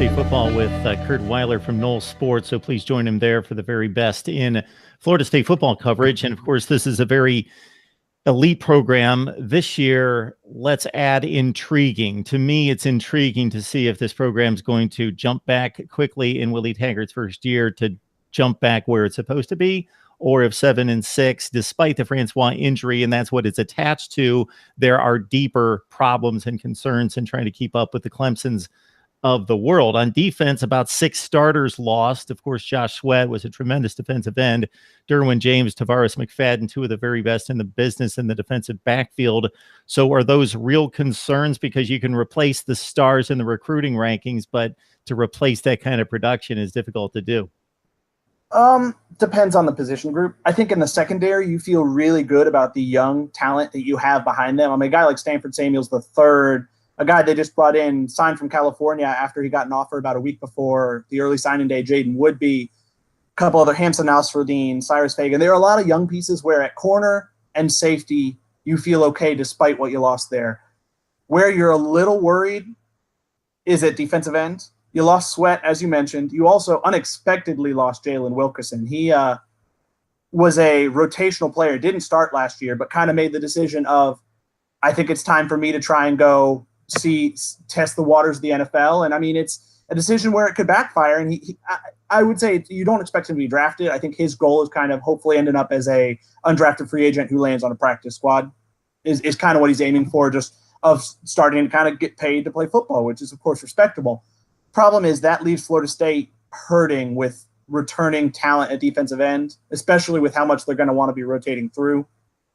State football with Kurt Weiler from Knowles Sports. So please join him there for the very best in Florida State football coverage. And of course, this is a very elite program. This year, let's add intriguing. To me, it's intriguing to see if this program is going to jump back quickly in Willie Taggart's first year to jump back where it's supposed to be, or if 7-6, despite the Francois injury, and that's what it's attached to, there are deeper problems and concerns in trying to keep up with the Clemsons of the world. On defense, about 6 starters lost. Of course, Josh Sweat was a tremendous defensive end. Derwin James, Tavares McFadden, 2 of the very best in the business in the defensive backfield. So are those real concerns? Because you can replace the stars in the recruiting rankings, but to replace that kind of production is difficult to do. Depends on the position group. I think in the secondary, you feel really good about the young talent that you have behind them. I mean, a guy like Stanford Samuels III, a guy they just brought in, signed from California after he got an offer about a week before the early signing day, Jaden Woodby, a couple other, Hamson Nasruddin, Cyrus Fagan. There are a lot of young pieces where at corner and safety, you feel okay despite what you lost there. Where you're a little worried is at defensive end. You lost Sweat, as you mentioned. You also unexpectedly lost Jalen Wilkerson. He was a rotational player, didn't start last year, but kind of made the decision of, I think it's time for me to try and go test the waters of the NFL. And I mean, it's a decision where it could backfire. And I would say you don't expect him to be drafted. I think his goal is kind of hopefully ending up as a undrafted free agent who lands on a practice squad is kind of what he's aiming for, just of starting to kind of get paid to play football, which is of course respectable. Problem is that leaves Florida State hurting with returning talent at defensive end, especially with how much they're going to want to be rotating through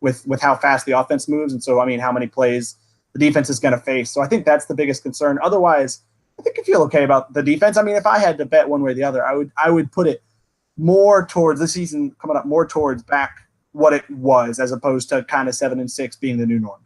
with how fast the offense moves. And so, I mean, how many plays the defense is going to face. So I think that's the biggest concern. Otherwise, I think I feel okay about the defense. I mean, if I had to bet one way or the other, I would put it more towards the season coming up, more towards back what it was, as opposed to kind of 7-6 being the new norm.